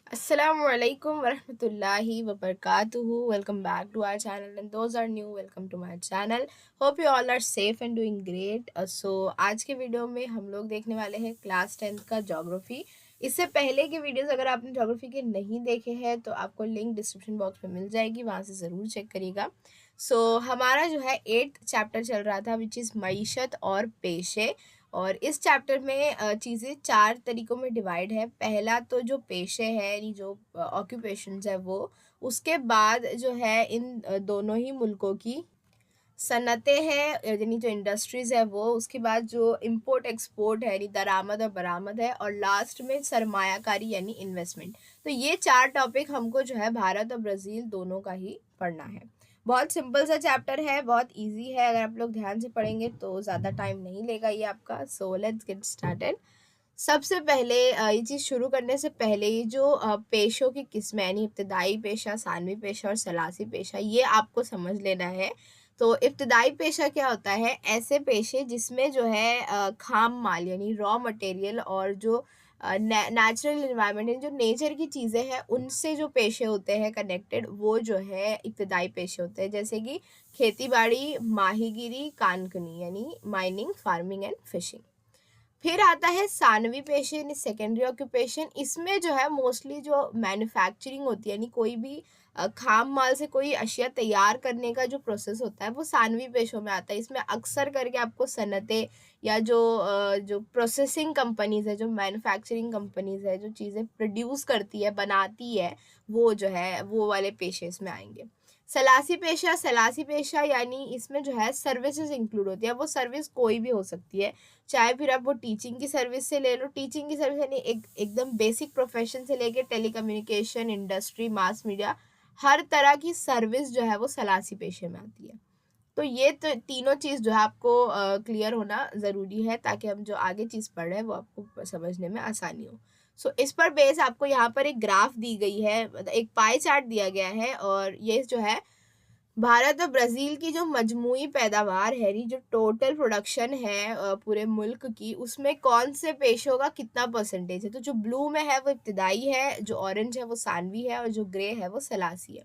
Assalamualaikum warahmatullahi wabarakatuh. Welcome back to our channel, and those are new, welcome to my channel. Hope you all are safe and doing great. आज के video में हम लोग देखने वाले हैं class 10th का ज्योग्राफी। इससे पहले के वीडियोस अगर आपने ज्योग्राफी के नहीं देखे हैं तो आपको लिंक डिस्क्रिप्शन बॉक्स में मिल जाएगी, वहाँ से ज़रूर चेक करिएगा। हमारा जो है 8th चैप्टर चल रहा था, विच इज़ मईशत और पेशे। और इस चैप्टर में चीज़ें 4 तरीकों में डिवाइड है। पहला तो जो पेशे है, यानी जो ऑक्यूपेशंस है वो, उसके बाद जो है इन दोनों ही मुल्कों की सनतें हैं, यानी जो इंडस्ट्रीज़ है वो, उसके बाद जो इम्पोर्ट एक्सपोर्ट है यानी दरामद और बरामद है, और लास्ट में सरमायाकारी यानी इन्वेस्टमेंट। तो ये 4 टॉपिक हमको जो है भारत और ब्राज़ील दोनों का ही पढ़ना है। बहुत सिंपल सा चैप्टर है, बहुत इजी है। अगर आप लोग ध्यान से पढ़ेंगे तो ज़्यादा टाइम नहीं लेगा ये आपका। So let's get started. सबसे पहले ये चीज़ शुरू करने से पहले ये जो पेशों की किस्में यानी इब्तदाई पेशा, सानवी पेशा और सलासी पेशा, ये आपको समझ लेना है। तो इब्तदाई पेशा क्या होता है? ऐसे पेशे जिसमें जो है खाम माल यानी रॉ मटेरियल और जो नेचुरल इन्वायरमेंट जो नेचर की चीज़ें हैं उनसे जो पेशे होते हैं कनेक्टेड, वो जो है इब्तदाई पेशे होते हैं। जैसे कि खेती बाड़ी, माहीगिरी, कानकनी यानी माइनिंग, फार्मिंग एंड फिशिंग। फिर आता है सानवी पेशे यानी सेकेंडरी ऑक्यूपेशन। इसमें जो है मोस्टली जो मैन्युफैक्चरिंग होती है, यानी कोई भी खाम माल से कोई अशिया तैयार करने का जो प्रोसेस होता है वो सानवी पेशों में आता है। इसमें अक्सर करके आपको सनतें या जो प्रोसेसिंग कंपनीज है, जो मैन्युफैक्चरिंग कंपनीज है, जो चीज़ें प्रोड्यूस करती है, बनाती है, वो जो है वो वाले पेशे इसमें आएंगे। सलासी पेशा यानी इसमें जो है सर्विसेज इंक्लूड होती है। वो सर्विस कोई भी हो सकती है, चाहे फिर आप वो टीचिंग की सर्विस से ले लो। टीचिंग की सर्विस यानी एकदम बेसिक प्रोफेशन से लेके टेलीकम्युनिकेशन, इंडस्ट्री, मास मीडिया, हर तरह की सर्विस जो है वो सलासी पेशे में आती है। तो ये तो तीनों चीज़ जो है आपको क्लियर होना ज़रूरी है, ताकि हम जो आगे चीज़ पढ़ रहे हैं वो आपको समझने में आसानी हो। इस पर बेस आपको यहाँ पर एक ग्राफ दी गई है, मतलब एक पाई चार्ट दिया गया है, और ये जो है भारत और ब्राज़ील की जो मजमूई पैदावार है, जो टोटल प्रोडक्शन है पूरे मुल्क की, उसमें कौन से पेशों का कितना परसेंटेज है। तो जो ब्लू में है वो इब्तदाई है, जो ऑरेंज है वो सानवी है, और जो ग्रे है वो सलासी है।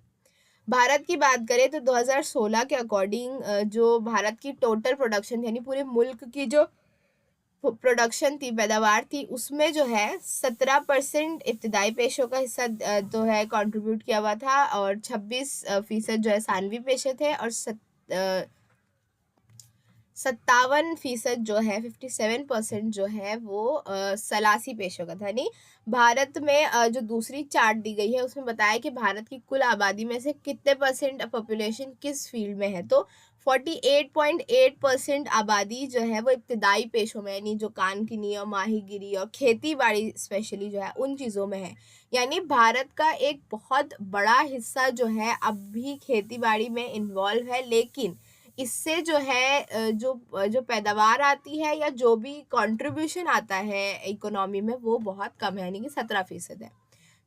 भारत की बात करें तो 2016 के अकॉर्डिंग जो भारत की टोटल प्रोडक्शन यानी पूरे मुल्क की जो प्रोडक्शन थी, पैदावार थी, उसमें जो है 17% इब्तदाई पेशों का हिस्सा जो है कंट्रीब्यूट किया हुआ था, और 26% जो है सानवी पेशे थे, और 57% जो है 57% जो है वो सलासी पेशों का था। यानी भारत में जो दूसरी चार्ट दी गई है उसमें बताया कि भारत की कुल आबादी में से कितने परसेंट पॉपुलेशन किस फील्ड में है। तो 48.8% आबादी जो है वो इब्तदाई पेशों में, यानी जो कानकिनी और माहीगिरी और खेती बाड़ी स्पेशली जो है उन चीज़ों में है। यानी भारत का एक बहुत बड़ा हिस्सा जो है अब भी खेती बाड़ी में इन्वॉल्व है, लेकिन इससे जो है जो पैदावार आती है या जो भी कंट्रीब्यूशन आता है इकोनॉमी में, वो बहुत कम है, यानी कि 17% है।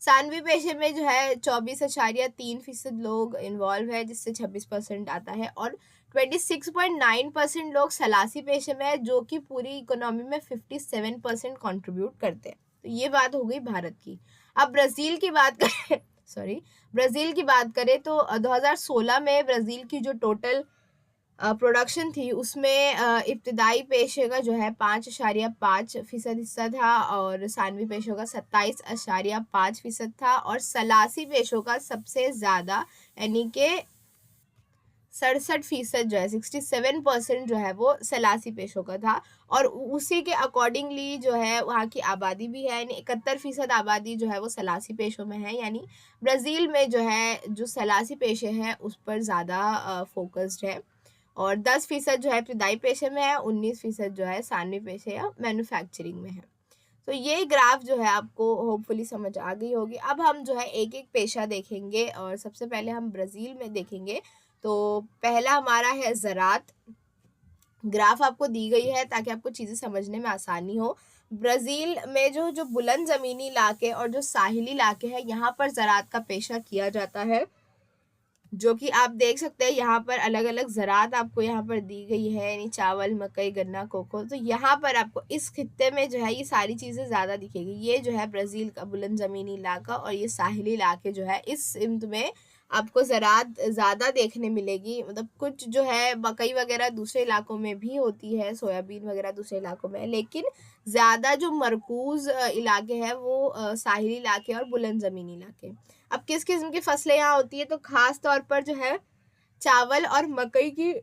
सानवी पेशे में जो है 24.3% लोग इन्वॉल्व है, जिससे 26% आता है, और 26.9% लोग सलासी पेशे में है, जो कि पूरी इकोनॉमी में 57% कंट्रीब्यूट करते हैं। तो ये बात हो गई भारत की। अब ब्राज़ील की बात करें सॉरी, ब्राज़ील की बात करें तो 2016 में ब्राज़ील की जो टोटल प्रोडक्शन थी उसमें इब्तदाई पेशे का जो है 5.5% हिस्सा था, और सानवी पेशों का 27.5% था, और सलासी पेशों का सबसे ज़्यादा यानी कि 67% जो है 67% जो है वो सलासी पेशों का था। और उसी के अकॉर्डिंगली जो है वहाँ की आबादी भी है, यानी 71% आबादी जो है वो सलासी पेशों में है। यानी ब्राज़ील में जो है जो सलासी पेशे हैं उस पर ज़्यादा फोकस्ड है, और 10% जो है इब्तदाई पेशे में है, 19% जो है सानवी पेशे या मैन्युफैक्चरिंग में है। तो ये ग्राफ जो है आपको होपफुली समझ आ गई होगी। अब हम जो है एक एक पेशा देखेंगे, और सबसे पहले हम ब्राज़ील में देखेंगे। तो पहला हमारा है ज़रात। ग्राफ आपको दी गई है ताकि आपको चीज़ें समझने में आसानी हो। ब्राज़ील में जो बुलंद ज़मीनी इलाके और जो साहिली इलाके हैं, यहाँ पर ज़रात का पेशा किया जाता है। जो कि आप देख सकते हैं यहाँ पर अलग अलग ज़रात आपको यहाँ पर दी गई है, यानी चावल, मकई, गन्ना, कोको। तो यहाँ पर आपको इस खित्ते में जो है ये सारी चीज़ें ज़्यादा दिखेगी। ये जो है ब्राज़ील का बुलंद ज़मीनी इलाका और ये साहिली इलाके जो है इस सिमत में आपको ज़रात ज़्यादा देखने मिलेगी। मतलब कुछ जो है मकई वगैरह दूसरे इलाकों में भी होती है, सोयाबीन वगैरह दूसरे इलाकों में है, लेकिन ज़्यादा जो मरकूज़ इलाके हैं वो साहिली इलाके और बुलंद ज़मीनी इलाके। अब किस किस्म की फसलें यहाँ होती है, तो खास तौर पर जो है चावल और मकई की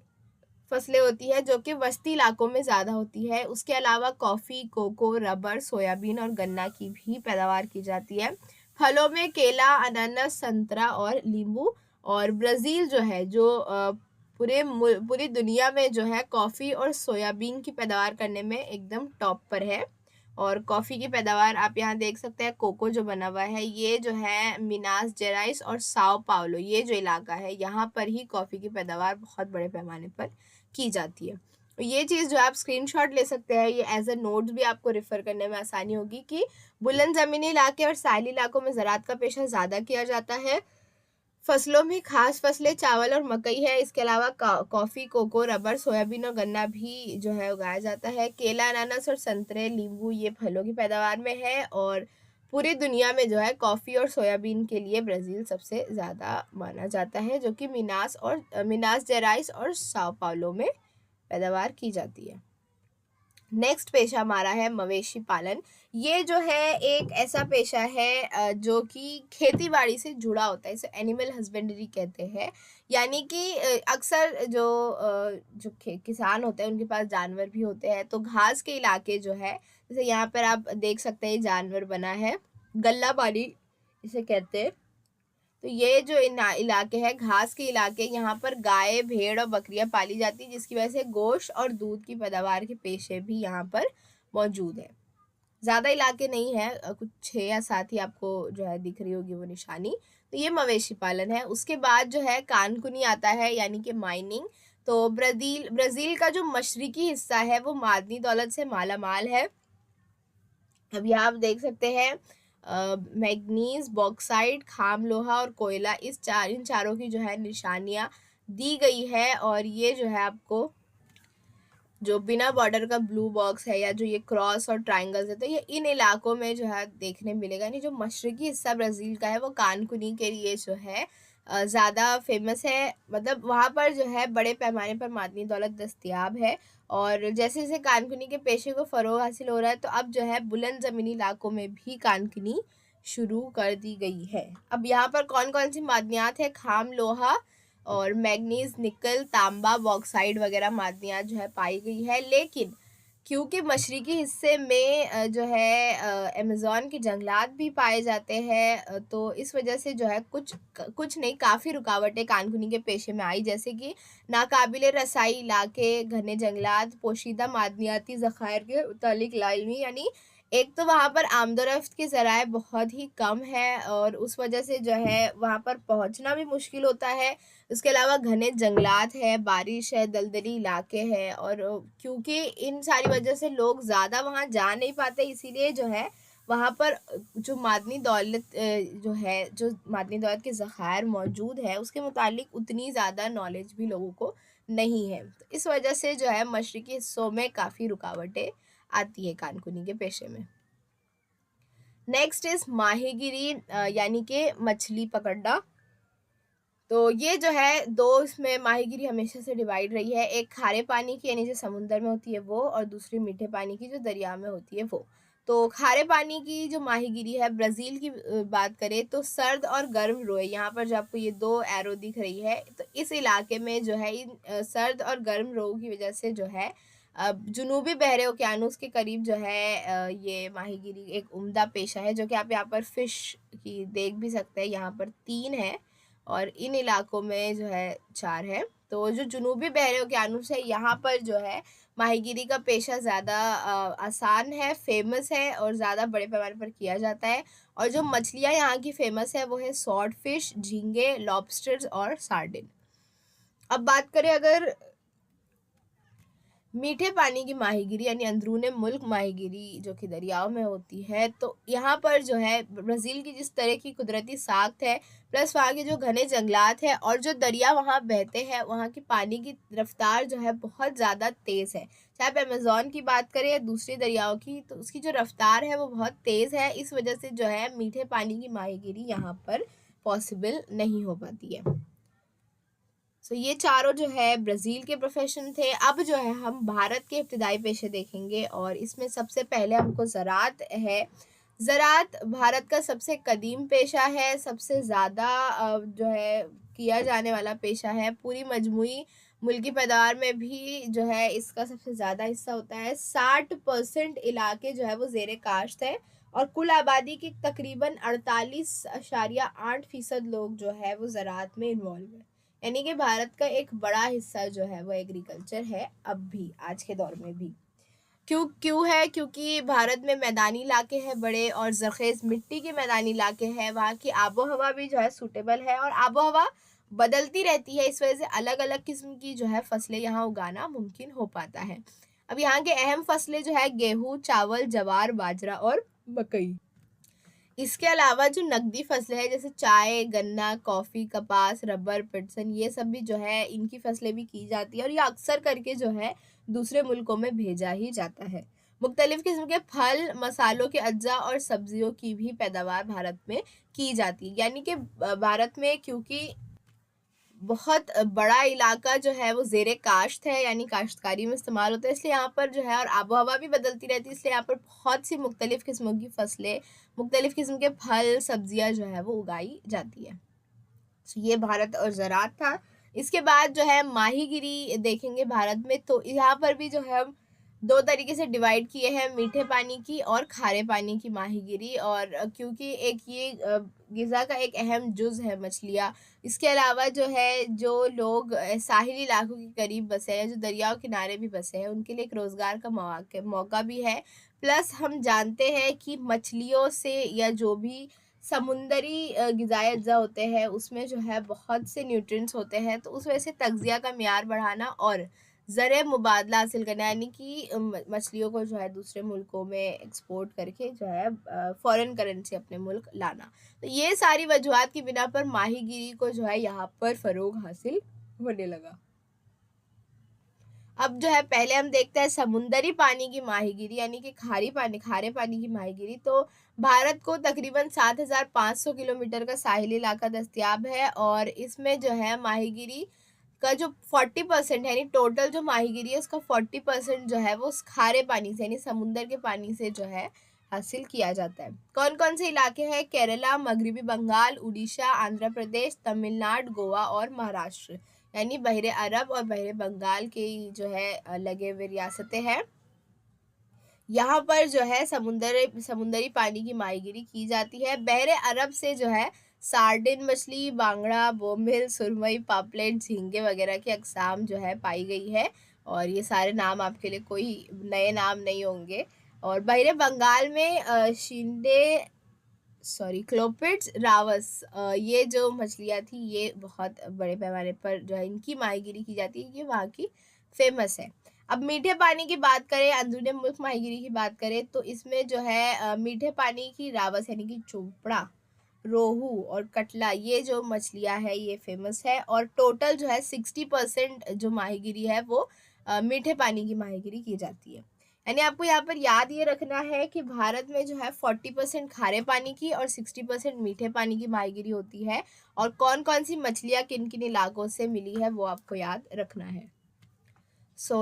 फसलें होती है जो कि वस्ती इलाकों में ज़्यादा होती है। उसके अलावा कॉफ़ी, कोको, रबर, सोयाबीन और गन्ना की भी पैदावार की जाती है। फलों में केला, अनानास, संतरा और नींबू। और ब्राज़ील जो है जो पूरी दुनिया में जो है कॉफ़ी और सोयाबीन की पैदावार करने में एकदम टॉप पर है। और कॉफ़ी की पैदावार आप यहाँ देख सकते हैं, कोको जो बना हुआ है ये जो है मिनास जेराइस और साओ पाउलो, ये जो इलाका है यहाँ पर ही कॉफ़ी की पैदावार बहुत बड़े पैमाने पर की जाती है। ये चीज़ जो आप स्क्रीनशॉट ले सकते हैं, ये एज अ नोट्स भी आपको रेफर करने में आसानी होगी कि बुलंद ज़मीनी इलाके और साहिली इलाकों में ज़राअत का पेशा ज़्यादा किया जाता है। फसलों में खास फसलें चावल और मकई है। इसके अलावा कॉफ़ी, कोको, रबर, सोयाबीन और गन्ना भी जो है उगाया जाता है। केला, अनानास और संतरे, नींबू ये फलों की पैदावार में है। और पूरी दुनिया में जो है कॉफ़ी और सोयाबीन के लिए ब्राज़ील सबसे ज़्यादा माना जाता है, जो कि मिनास जेराइस और साओ पाउलो में पैदावार की जाती है। नेक्स्ट पेशा हमारा है मवेशी पालन। ये जो है एक ऐसा पेशा है जो कि खेती बाड़ी से जुड़ा होता है, इसे एनिमल हस्बेंड्री कहते हैं। यानी कि अक्सर जो किसान होते हैं उनके पास जानवर भी होते हैं, तो घास के इलाके जो है, जैसे यहाँ पर आप देख सकते हैं जानवर बना है, गल्ला पानी इसे कहते हैं। तो ये जो इलाके हैं घास के इलाके, यहाँ पर गाय, भेड़ और बकरियां पाली जाती है, जिसकी वजह से गोश्त और दूध की पैदावार के पेशे भी यहाँ पर मौजूद है। ज़्यादा इलाके नहीं है, कुछ 6 या 7 ही आपको जो है दिख रही होगी वो निशानी। तो ये मवेशी पालन है। उसके बाद जो है कानकुनी आता है, यानी कि माइनिंग। तो ब्राज़ील का जो मशरकी हिस्सा है वो मादनी दौलत से माला माल है। अब यहाँ आप देख सकते हैं मैग्नीज, बॉक्साइट, खाम लोहा और कोयला, इन चारों की जो है निशानियाँ दी गई है। और ये जो है आपको जो बिना बॉर्डर का ब्लू बॉक्स है, या जो ये क्रॉस और ट्राइंगल्स है, तो ये इन इलाकों में जो है देखने मिलेगा। यानी जो मशरकी हिस्सा ब्राज़ील का है वो कानकुनी के लिए जो है ज़्यादा फेमस है। मतलब वहाँ पर जो है बड़े पैमाने पर मादनी दौलत दस्तयाब है। और जैसे जैसे कानकुनी के पेशे को फ़रोग़ हासिल हो रहा है, तो अब जो है बुलंद ज़मीनी इलाकों में भी कानकुनी शुरू कर दी गई है। अब यहाँ पर कौन कौन सी मादनियात है, खाम लोहा और मैग्नीज, निकल, तांबा, बॉक्साइड वगैरह मादनियात जो है पाई गई है। लेकिन क्योंकि मशरकी हिस्से में जो है अमेज़न के जंगलात भी पाए जाते हैं, तो इस वजह से जो है कुछ नहीं, काफ़ी रुकावटें कानकुनी के पेशे में आई, जैसे कि नाकाबिले रसाई इलाके, घने जंगलात, पोशीदा मादनियाती ज़खायर के मुतालिक लाइलमी। यानी एक तो वहाँ पर आमदोरफ्त के ज़राए बहुत ही कम है और उस वजह से जो है वहाँ पर पहुँचना भी मुश्किल होता है। उसके अलावा घने जंगलात है, बारिश है, दलदली इलाके हैं। और क्योंकि इन सारी वजह से लोग ज़्यादा वहाँ जा नहीं पाते, इसीलिए जो है वहाँ पर जो मादनी दौलत के ज़खायर मौजूद है उसके मुतालिक उतनी ज़्यादा नॉलेज भी लोगों को नहीं है। तो इस वजह से जो है मशरकी हिस्सों में काफ़ी रुकावटें आती है कानकुनी के पेशे में। नेक्स्ट इज माहीगिरी, यानी कि मछली पकड़ना। तो ये जो है दो, इसमें माहीगिरी हमेशा से डिवाइड रही है। एक खारे पानी की यानी जो समुंदर में होती है वो, और दूसरी मीठे पानी की जो दरिया में होती है वो। तो खारे पानी की जो माहीगिरी है, ब्राज़ील की बात करें तो सर्द और गर्म रोए, यहाँ पर जो आपको ये 2 एरो दिख रही है, तो इस इलाके में जो है इन सर्द और गर्म रोह की वजह से जो है जुनूबी बहरे ओकियानूस के करीब जो है ये माहीगिरी एक उम्दा पेशा है, जो कि आप यहाँ पर फ़िश की देख भी सकते हैं। यहाँ पर 3 है और इन इलाकों में जो है 4 है। तो जो जुनूबी बहरे ओकियानूस है, यहाँ पर जो है माहीगिरी का पेशा ज़्यादा आसान है, फेमस है और ज़्यादा बड़े पैमाने पर किया जाता है। और जो मछलियाँ यहाँ की फेमस है वो है स्वॉर्ड फिश, झींगे, लॉबस्टर्स और सार्डिन। अब बात करें अगर मीठे पानी की माहीगिरी यानी अंदरूने मुल्क माहीगिरी जो कि दरियाओं में होती है, तो यहाँ पर जो है ब्राज़ील की जिस तरह की कुदरती साख्त है, प्लस वहाँ के जो घने जंगलात हैं और जो दरिया वहाँ बहते हैं, वहाँ की पानी की रफ़्तार जो है बहुत ज़्यादा तेज़ है। चाहे आप अमेज़न की बात करें या दूसरी दरियाओं की, तो उसकी जो रफ़्तार है वो बहुत तेज़ है। इस वजह से जो है मीठे पानी की माहीगिरी यहाँ पर पॉसिबल नहीं हो पाती है। सो ये चारों जो है ब्राज़ील के प्रोफ़ेशन थे। अब जो है हम भारत के इब्तिदाई पेशे देखेंगे और इसमें सबसे पहले हमको ज़राअत है। ज़राअत भारत का सबसे कदीम पेशा है, सबसे ज़्यादा जो है किया जाने वाला पेशा है। पूरी मजमूई मुल्की पैदावार में भी जो है इसका सबसे ज़्यादा हिस्सा होता है। 60% इलाके जो है वो ज़ेर काश्त है और कुल आबादी की तकरीबन 48.8% लोग जो है वो ज़राअत में इन्वॉल्व हैं। यानी कि भारत का एक बड़ा हिस्सा जो है वो एग्रीकल्चर है, अब भी आज के दौर में भी। क्यों क्यों है? क्योंकि भारत में मैदानी इलाके हैं बड़े और ज़रख़ेज़ मिट्टी के मैदानी इलाके हैं, वहाँ की आबो-हवा भी जो है सूटेबल है और आबो-हवा बदलती रहती है, इस वजह से अलग-अलग किस्म की जो है फसलें यहाँ उगाना मुमकिन हो पाता है। अब यहाँ के अहम फसलें जो है गेहूँ, चावल, जवार, बाजरा और मकई। इसके अलावा जो नकदी फसलें हैं जैसे चाय, गन्ना, कॉफ़ी, कपास, रबर, पिटसन, ये सब भी जो है इनकी फसलें भी की जाती है और ये अक्सर करके जो है दूसरे मुल्कों में भेजा ही जाता है। मुख्तलिफ़ किस्म के फल, मसालों के अज्जा और सब्जियों की भी पैदावार भारत में की जाती है। यानी कि भारत में क्योंकि बहुत बड़ा इलाका जो है वो ज़ेरे काश्त है, यानी काश्तकारी में इस्तेमाल होता है, इसलिए यहाँ पर जो है और आबो-हवा भी बदलती रहती है, इसलिए यहाँ पर बहुत सी मुख्तलिफ़ किस्मों की फसलें, मुख्तलिफ़ किस्म के फल, सब्जियाँ जो है वो उगाई जाती है। तो ये भारत और ज़राअत था। इसके बाद जो है माहीगिरी देखेंगे भारत में, तो यहाँ पर भी जो है हम 2 तरीके से डिवाइड किए हैं, मीठे पानी की और खारे पानी की माहीगिरी। और क्योंकि एक ये ग़िज़ा का एक अहम जुज़ है मछलियाँ। इसके अलावा जो है जो लोग साहिली इलाकों के करीब बसे हैं, जो दरियाओं किनारे भी बसे हैं, उनके लिए एक रोज़गार का मौका भी है। प्लस हम जानते हैं कि मछलियों से या जो भी समुंदरी ग़िज़ाई अज्जा होते हैं, उसमें जो है बहुत से न्यूट्रिएंट्स होते हैं, तो उस वजह से तग़ज़िया का मियार बढ़ाना और ज़र मुबादला हासिल करना, यानी कि मछलियों को जो है दूसरे मुल्कों में एक्सपोर्ट करके जो है फ़ॉरेन करेंसी अपने मुल्क लाना। तो ये सारी वजूहात की बिना पर माहीगिरी को जो है यहाँ पर फ़रोग़ हासिल होने लगा। अब जो है पहले हम देखते हैं समुंदरी पानी की माहीगिरी यानी कि खारे पानी की माहीगिरी। तो भारत को तकरीबन 7,500 किलोमीटर का साहिली इलाका दस्तयाब है और इसमें जो है माहीगिरी का जो 40% है, यानी टोटल जो माहीगिरी है उसका 40% जो है वो उस खारे पानी से यानी समुंदर के पानी से जो है हासिल किया जाता है। कौन-कौन से इलाके हैं? केरला, मगरबी बंगाल, उड़ीसा, आंध्र प्रदेश, तमिलनाडु, गोवा और महाराष्ट्र, यानी बहरे अरब और बहरे बंगाल के जो है लगे हुए रियासतें हैं। यहाँ पर जो है समुंदरी पानी की माहीगिरी की जाती है। बहरे अरब से जो है सार्डिन मछली, बांगड़ा, बोम्बिल, सुरमई, पापलेट, झींगे वगैरह की अक़साम जो है पाई गई है और ये सारे नाम आपके लिए कोई नए नाम नहीं होंगे। और बहरे बंगाल में क्लोपिड्स, रावस, ये जो मछलियाँ थी ये बहुत बड़े पैमाने पर जो है इनकी माहीगिरी की जाती है, ये वहाँ की फ़ेमस है। अब मीठे पानी की बात करें, अंदरूनी मुल्क माहीगिरी की बात करें, तो इसमें जो है मीठे पानी की रावस यानी कि चोपड़ा, रोहू और कटला, ये जो मछलियाँ हैं ये फ़ेमस है और टोटल जो है 60% जो माहीगिरी है वो मीठे पानी की माहीगिरी की जाती है। यानी आपको यहाँ पर याद ये रखना है कि भारत में जो है 40% खारे पानी की और 60% मीठे पानी की माहीगिरी होती है और कौन-कौन सी मछलियाँ किन-किन इलाकों से मिली है वो आपको याद रखना है।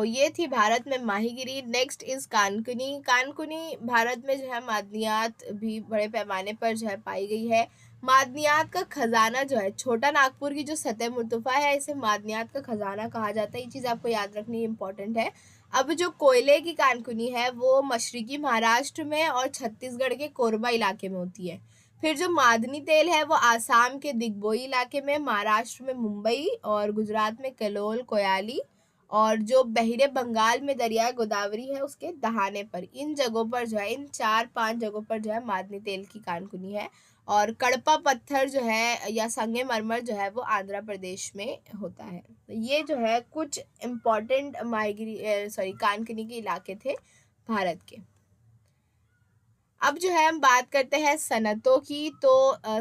ये थी भारत में माहीगिरी। नेक्स्ट इज़ कानकुनी। कानकुनी भारत में जो है मादनियात भी बड़े पैमाने पर जो है पाई गई है। मादनियात का ख़ज़ाना जो है, छोटा नागपुर की जो सतह मुर्तफ़ा है, इसे मादनियात का ख़ज़ाना कहा जाता है। ये चीज़ आपको याद रखनी इम्पोर्टेंट है। अब जो कोयले की कानकुनी है वो मशरक़ी महाराष्ट्र में और छत्तीसगढ़ के कोरबा इलाके में होती है। फिर जो मादनी तेल है वो आसाम के दिगबोई इलाके में, महाराष्ट्र में मुंबई और गुजरात में केलोल, कोयाली और जो बहिरे बंगाल में दरियाए गोदावरी है उसके दहाने पर, इन जगहों पर जो है, इन 4-5 जगहों पर जो है मादनी तेल की कानकुनी है और कडपा पत्थर जो है या संगमरमर जो है वो आंध्र प्रदेश में होता है। तो ये जो है कुछ इम्पोर्टेंट कानकनी के इलाके थे भारत के। अब जो है हम बात करते हैं सनतों की। तो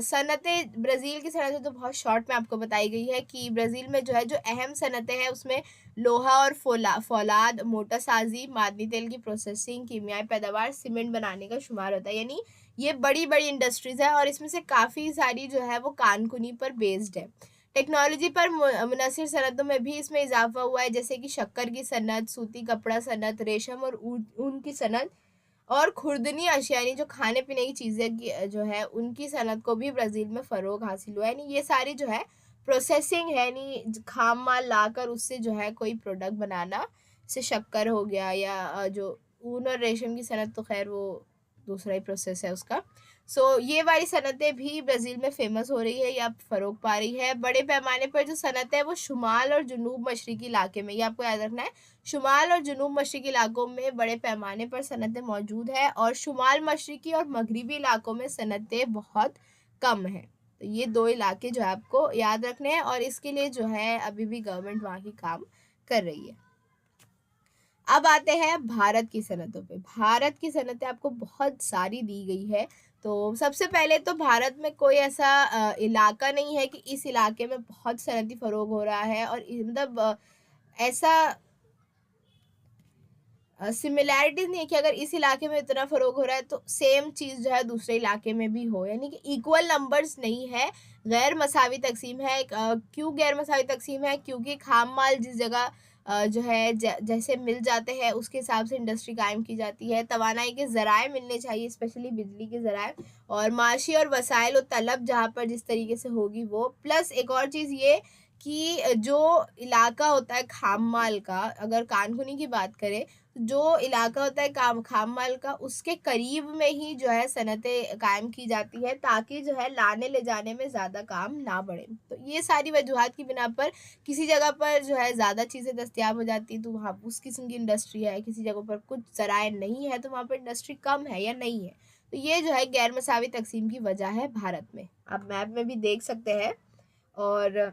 सनतें, ब्राज़ील की सनतें तो बहुत शॉर्ट में आपको बताई गई है कि ब्राज़ील में जो है जो अहम सनतें हैं उसमें लोहा और फौलाद, मोटरसाजी, मादनी तेल की प्रोसेसिंग, कीमियाई पैदावार, सीमेंट बनाने का शुमार होता है। यानी ये बड़ी-बड़ी इंडस्ट्रीज़ है और इसमें से काफ़ी सारी जो है वो कानकुनी पर बेस्ड है। टेक्नोलॉजी पर मुनहसर सनतों में भी इसमें इज़ाफ़ा हुआ है, जैसे कि शक्कर की सनत, सूती कपड़ा सनत, रेशम और ऊन की सनत और खुर्दनी अशिया यानी जो खाने-पीने की चीज़ें की जो है उनकी सनत को भी ब्राज़ील में फ़रोग़ हासिल हुआ है। यानी ये सारी जो है प्रोसेसिंग है, यानी खाम माल लाकर उससे जो है कोई प्रोडक्ट बनाना, जैसे शक्कर हो गया या जो ऊन और रेशम की सनत तो ख़ैर वो दूसरा ही प्रोसेस है उसका। सो ये वाली सनतें भी ब्राज़ील में फ़ेमस हो रही है या फ़रोग़ पा रही है। बड़े पैमाने पर जो सनत है वो शुमाल और जनूब मशरिक़ी इलाके में, ये आपको याद रखना है, शुमाल और जनूब मशरिक़ी इलाकों में बड़े पैमाने पर सनतें मौजूद हैं और शुमाल मशरिक़ी और मगरिबी इलाकों में सनतें बहुत कम हैं। तो ये 2 इलाके जो है आपको याद रखने हैं और इसके लिए जो है अभी भी गवर्नमेंट वहाँ की काम कर रही है। अब आते हैं भारत की सनतों पे। भारत की सनतें आपको बहुत सारी दी गई है। तो सबसे पहले तो भारत में कोई ऐसा इलाका नहीं है कि इस इलाके में बहुत सनती फ़रोग़ हो रहा है और मतलब ऐसा सिमिलैरिटीज़ नहीं है कि अगर इस इलाके में इतना फ़रोग़ हो रहा है तो सेम चीज़ जो है दूसरे इलाके में भी हो, यानी कि इक्वल नंबर्स नहीं है, गैर मसावी तक़सीम है। क्यों गैर मसावी तक़सीम है? क्योंकि खाम माल जिस जगह जो है जैसे मिल जाते हैं उसके हिसाब से इंडस्ट्री कायम की जाती है। तवानाई के ज़राए मिलने चाहिए, स्पेशली बिजली के ज़राए, और माशी और वसाइल और तलब जहाँ पर जिस तरीके से होगी वो। प्लस एक और चीज़ ये कि जो इलाका होता है खाम माल का, अगर कानकुनी की बात करें, जो इलाका होता है खाम माल का उसके करीब में ही जो है सनतें कायम की जाती है ताकि जो है लाने ले जाने में ज़्यादा काम ना बढ़े। तो ये सारी वजूहात की बिना पर किसी जगह पर जो है ज़्यादा चीज़ें दस्तयाब हो जाती हैं तो वहाँ उस किस्म की इंडस्ट्री है, किसी जगह पर कुछ ज़राए नहीं है तो वहाँ पर इंडस्ट्री कम है या नहीं है। तो ये जो है गैर मसावी तक़सीम की वजह है भारत में। आप मैप में भी देख सकते हैं। और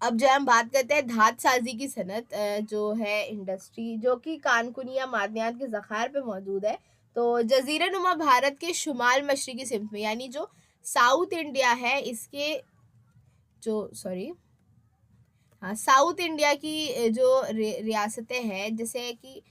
अब जो है हम बात करते हैं धात साज़ी की सनत, जो है इंडस्ट्री जो कि कानकुनी या मादनियात के ज़ख़ायर पे मौजूद है। तो जज़ीरा नुमा भारत के शुमाल मशरिक़ी सिम्त में, यानी जो साउथ इंडिया है इसके जो सॉरी हाँ, साउथ इंडिया की जो रियासतें हैं, जैसे कि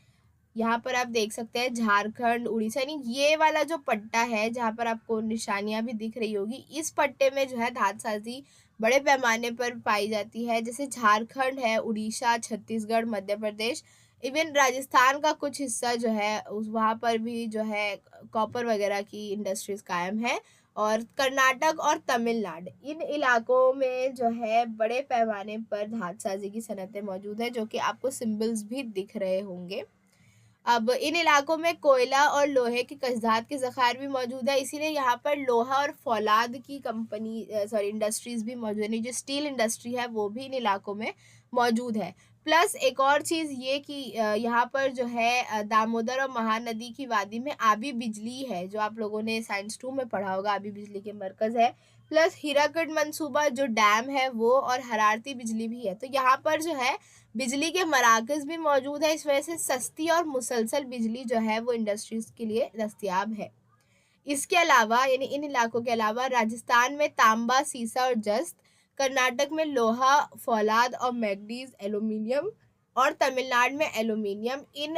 यहाँ पर आप देख सकते हैं झारखंड, उड़ीसा, यानी ये वाला जो पट्टा है जहाँ पर आपको निशानियाँ भी दिख रही होगी, इस पट्टे में जो है धातसाज़ी बड़े पैमाने पर पाई जाती है। जैसे झारखंड है, उड़ीसा, छत्तीसगढ़, मध्य प्रदेश, इवन राजस्थान का कुछ हिस्सा जो है उस वहाँ पर भी जो है कॉपर वगैरह की इंडस्ट्रीज़ कायम है। और कर्नाटक और तमिलनाडु, इन इलाकों में जो है बड़े पैमाने पर धातसाज़ी की सनतें मौजूद हैं, जो कि आपको सिंबल्स भी दिख रहे होंगे। अब इन इलाकों में कोयला और लोहे के कज़ात के ज़ख़ायर भी मौजूद है, इसीलिए यहाँ पर लोहा और फ़ौलाद की इंडस्ट्रीज़ भी मौजूद है। जो स्टील इंडस्ट्री है वो भी इन इलाकों में मौजूद है। प्लस एक और चीज़ ये कि यहाँ पर जो है दामोदर और महानदी की वादी में आबी बिजली है, जो आप लोगों ने साइंस 2 में पढ़ा होगा, आबी बिजली के मरकज़ है। प्लस हीराकुड मंसूबा जो डैम है वो, और हरारती बिजली भी है। तो यहाँ पर जो है बिजली के मराकज़ भी मौजूद है, इस वजह से सस्ती और मुसलसल बिजली जो है वो इंडस्ट्रीज़ के लिए दस्तयाब है। इसके अलावा, यानी इन इलाकों के अलावा, राजस्थान में तांबा, सीसा और जस्त, कर्नाटक में लोहा, फ़ौलाद और मैंगनीज़, एल्यूमीनियम, और तमिलनाडु में एल्यूमीनियम, इन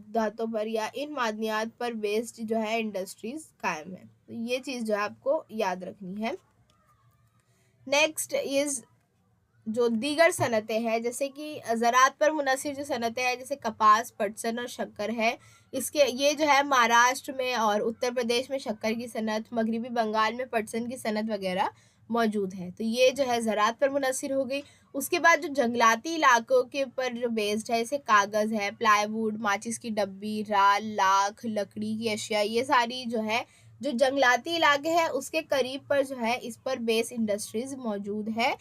धातों पर या इन मादनियात पर बेस्ड जो है इंडस्ट्रीज़ कायम है। तो ये चीज़ जो है आपको याद रखनी है। नेक्स्ट इज़ जो दीगर सनतें हैं, जैसे कि ज़राअत पर मुनहसर जो सनतें हैं, जैसे कपास, पटसन और शक्कर है, इसके ये जो है महाराष्ट्र में और उत्तर प्रदेश में शक्कर की सनत, मगरबी बंगाल में पटसन की सनत वगैरह मौजूद है। तो ये जो है ज़राअत पर मुनहसर हो गई। उसके बाद जो जंगलाती इलाकों के ऊपर जो बेस्ड है, जैसे कागज़ है, प्लाईवुड, माचिस की डब्बी, राल, लाख, लकड़ी की अशिया, ये सारी जो है जो जंगलाती इलाके हैं उसके करीब पर जो है इस पर बेस इंडस्ट्रीज़ मौजूद है।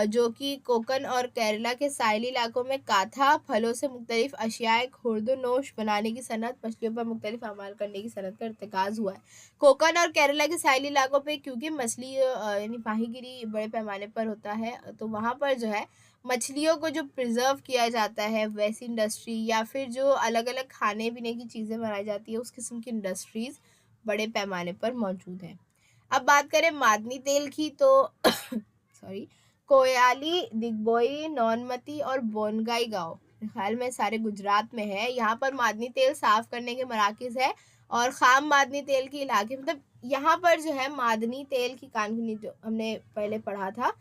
जो कि कोकन और केरला के साहिली इलाकों में काथा फलों से मुख्तलिफ अशियाए खुर्दनोश बनाने की सनत, मछलियों पर मुख्तलिफ अमाल करने की सनत का इर्तिकाज़ हुआ है। कोकन और केरला के साहिली इलाकों पे क्योंकि मछली यानी माहीगिरी बड़े पैमाने पर होता है, तो वहाँ पर जो है मछलियों को जो प्रिजर्व किया जाता है वैसी इंडस्ट्री, या फिर जो अलग अलग खाने पीने की चीज़ें बनाई जाती है उस किस्म की इंडस्ट्रीज़ बड़े पैमाने पर मौजूद हैं। अब बात करें मादनी तेल की, तो सॉरी, कोयाली, दिग्बोई, नौनमती और बोनगाई गांव ख्याल में सारे गुजरात में है। यहाँ पर मादनी तेल साफ करने के मराकज़ है और ख़ाम मादनी तेल के इलाके, मतलब यहाँ पर जो है मादनी तेल की कानूनी जो हमने पहले पढ़ा था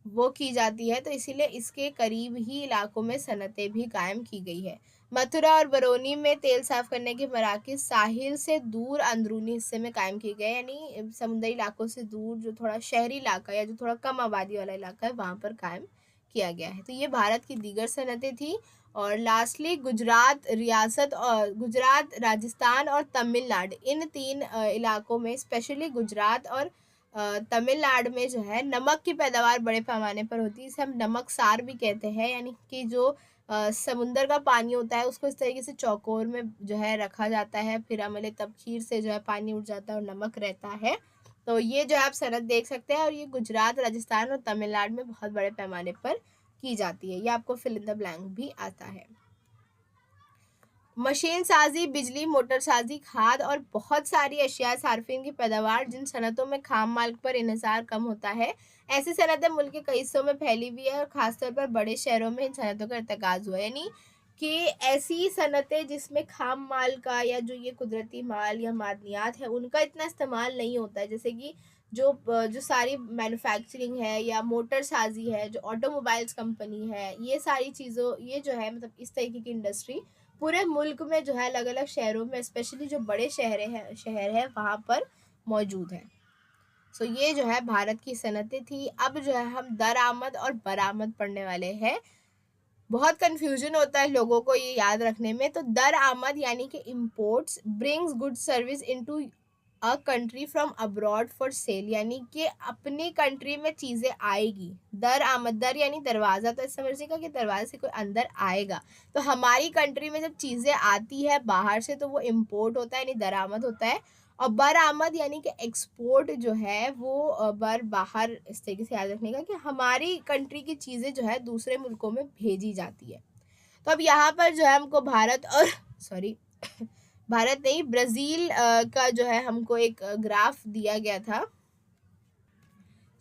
वो की जाती है, तो इसीलिए इसके करीब ही इलाकों में सनतें भी कायम की गई है। मथुरा और बरौनी में तेल साफ करने के मराकज़ साहिल से दूर अंदरूनी हिस्से में कायम किए गए, यानी समुद्री इलाकों से दूर जो थोड़ा शहरी इलाका या जो थोड़ा कम आबादी वाला इलाका है वहाँ पर कायम किया गया है। तो ये भारत की दीगर सनतें थी। और लास्टली गुजरात रियासत, और गुजरात, राजस्थान और तमिलनाडु, इन तीन इलाकों में स्पेशली गुजरात और तमिलनाडु में जो है नमक की पैदावार बड़े पैमाने पर होती है। इसे हम नमकसार भी कहते हैं, यानी कि जो समुंदर का पानी होता है उसको इस तरीके से चौकोर में जो है रखा जाता है, फिर अमले तबखीर से जो है पानी उठ जाता है और नमक रहता है। तो ये जो आप सनद देख सकते हैं, और ये गुजरात, राजस्थान और तमिलनाडु में बहुत बड़े पैमाने पर की जाती है। ये आपको फिल इन द ब्लैंक भी आता है। मशीन साजी, बिजली, मोटर साजी, खाद और बहुत सारी अशिया सार्फिन की पैदावार जिन सनतों में खाम माल पर इन्हिसार कम होता है, ऐसी सनतें मुल्क के कई हिस्सों में फैली हुई है और ख़ासतौर पर बड़े शहरों में इन सनतों का इर्तिकाज़ हुआ है। यानी कि ऐसी सनतें जिसमें खाम माल का या जो ये कुदरती माल या मादनियात है उनका इतना इस्तेमाल नहीं होता है, जैसे कि जो सारी मैन्युफैक्चरिंग है या मोटर साजी है, जो ऑटोमोबाइल्स कंपनी है, ये सारी चीज़ों, ये जो है मतलब इस तरीके की इंडस्ट्री पूरे मुल्क में जो है अलग अलग शहरों में, स्पेशली जो बड़े शहर है वहाँ पर मौजूद है। सो ये जो है भारत की सनतें थी। अब जो है हम दरामद और बरामद पढ़ने वाले हैं। बहुत कन्फ्यूजन होता है लोगों को ये याद रखने में। तो दरामद यानी कि imports brings good service into a country from abroad for sale, यानी कि अपनी कंट्री में चीज़ें आएगी। दर आमद, दर यानी दरवाज़ा, तो समझिएगा कि दरवाजे से कोई अंदर आएगा। तो हमारी कंट्री में जब चीज़ें आती है बाहर से तो वो इम्पोर्ट होता है, यानी दरामद होता है। और बरामद यानी कि एक्सपोर्ट जो है वो बाहर, इस तरीके से याद रखने का कि हमारी कंट्री की चीज़ें जो है दूसरे मुल्कों में भेजी जाती है। तो अब यहाँ पर जो है हमको भारत और सॉरी भारत नहीं, ब्राज़ील का जो है हमको एक ग्राफ दिया गया था।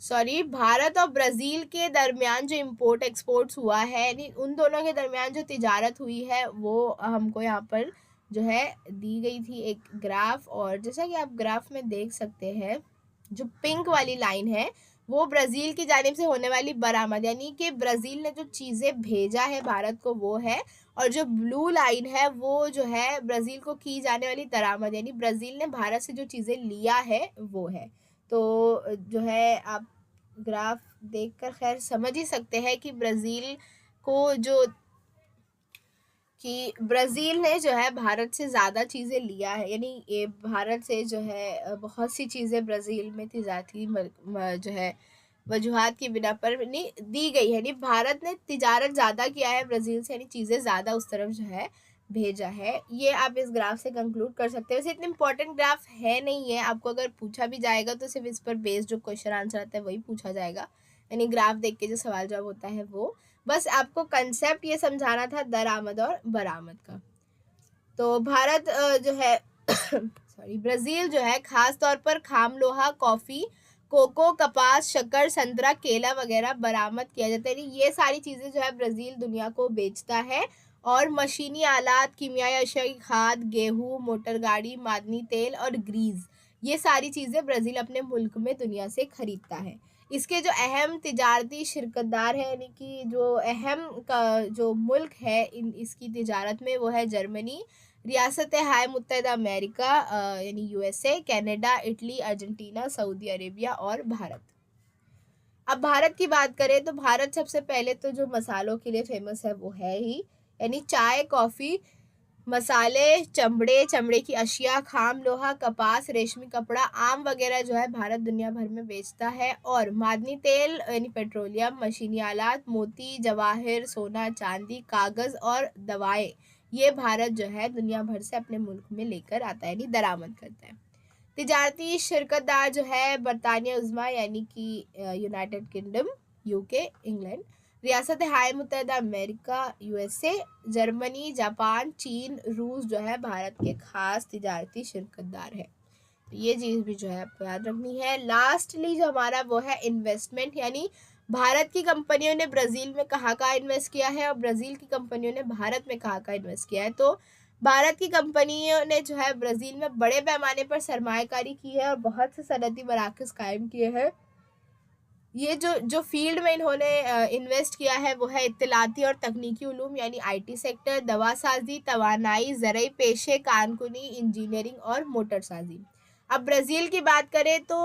सॉरी, भारत और ब्राज़ील के दरमियान जो इम्पोर्ट एक्सपोर्ट्स हुआ है, यानी उन दोनों के दरमियान जो तिजारत हुई है वो हमको यहाँ पर जो है दी गई थी एक ग्राफ। और जैसा कि आप ग्राफ में देख सकते हैं, जो पिंक वाली लाइन है वो ब्राज़ील की जानिब से होने वाली बरामद, यानी कि ब्राज़ील ने जो चीज़ें भेजा है भारत को वो है। और जो ब्लू लाइन है वो जो है ब्राज़ील को की जाने वाली दरामद, यानी ब्राज़ील ने भारत से जो चीज़ें लिया है वो है। तो जो है आप ग्राफ देखकर खैर समझ ही सकते हैं कि ब्राज़ील ने जो है भारत से ज़्यादा चीज़ें लिया है, यानी ये भारत से जो है बहुत सी चीज़ें ब्राज़ील में तिजारती जो है वजूहात की बिना पर नहीं दी गई है। यानी भारत ने तिजारत ज़्यादा किया है ब्राज़ील से, यानी चीज़ें ज़्यादा उस तरफ जो है भेजा है। ये आप इस ग्राफ से कंक्लूड कर सकते हैं। वैसे इतनी इंपॉर्टेंट ग्राफ है नहीं है, आपको अगर पूछा भी जाएगा तो सिर्फ इस पर बेस्ड जो क्वेश्चन आंसर आता है वही पूछा जाएगा, यानी ग्राफ देख के जो सवाल जवाब होता है वो। बस आपको कंसेप्ट ये समझाना था दरामद और बरामद का। तो भारत जो है सॉरी, ब्राज़ील जो है ख़ास तौर पर खाम लोहा, कॉफ़ी, कोको, कपास, शक्कर, संतरा, केला वगैरह बरामद किया जाता है। ये सारी चीज़ें जो है ब्राज़ील दुनिया को बेचता है। और मशीनी आलात, कीमियाई अशिया की खाद, गेहूँ, मोटर गाड़ी, मादनी तेल और ग्रीस, ये सारी चीज़ें ब्राज़ील अपने मुल्क में दुनिया से ख़रीदता है। इसके जो अहम तिजारती शिरकतदार है, यानी कि जो अहम का जो मुल्क है इसकी तिजारत में, वो है जर्मनी, रियासत हाय मुत्तहदा अमेरिका यानी USA, Canada, Italy, Argentina, Saudi Arabia और भारत। अब भारत की बात करें तो भारत सबसे पहले तो जो मसालों के लिए फेमस है वो है ही, यानी चाय, कॉफ़ी, मसाले, चमड़े की अशिया, खाम लोहा, कपास, रेशमी कपड़ा, आम वगैरह जो है भारत दुनिया भर में बेचता है। और मादनी तेल यानी पेट्रोलियम, मशीनी आलात, मोती, जवाहिर, सोना, चांदी, कागज़ और दवाएं, ये भारत जो है दुनिया भर से अपने मुल्क में लेकर आता है, यानी दरामद करता है। तिजारती शिरकतदार जो है बरतानिया उज़्मा यानी कि यूनाइटेड किंगडम, यूके, इंग्लैंड, रियासत हाय मुत्तहदा अमेरिका, यूएसए, जर्मनी, जापान, चीन, रूस जो है भारत के खास तिजारती शिरकतदार है। तो ये चीज़ भी जो है आपको याद रखनी है। लास्टली जो हमारा वो है इन्वेस्टमेंट, यानी भारत की कंपनियों ने ब्राज़ील में कहाँ इन्वेस्ट किया है और ब्राज़ील की कंपनियों ने भारत में कहाँ इन्वेस्ट किया है। तो भारत की कंपनियों ने जो है ब्राज़ील में बड़े पैमाने पर सरमायाकारी की है और बहुत से सनती मराकज़ कायम किए हैं। ये जो जो फील्ड में इन्होंने इन्वेस्ट किया है वो है इत्तलाती और तकनीकी उलूम यानी आईटी सेक्टर, दवासाजी, तवानाई, ज़रई पेशे, कारकुनी, इंजीनियरिंग और मोटरसाजी। अब ब्राज़ील की बात करें तो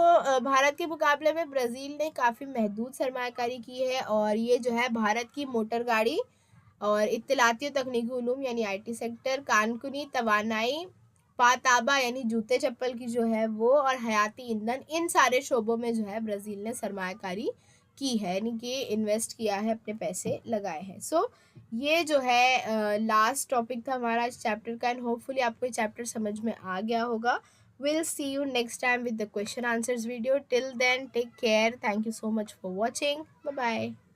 भारत के मुकाबले में ब्राज़ील ने काफ़ी महदूद सरमायाकारी की है और ये जो है भारत की मोटर गाड़ी और इत्तलाती और तकनीकी उलूम यानी आईटी सेक्टर, कानकुनी, तवानाई, पाताबा यानी जूते चप्पल की जो है वो, और हयाती ईंधन, इन सारे शोबों में जो है ब्राज़ील ने सरमायाकारी की है, यानी कि इन्वेस्ट किया है, अपने पैसे लगाए हैं। सो ये जो है लास्ट टॉपिक था हमारा इस चैप्टर का, एंड होपफुली आपको ये चैप्टर समझ में आ गया होगा। We'll see you next time with the question answers video. Till then, take care. Thank you so much for watching. Bye bye.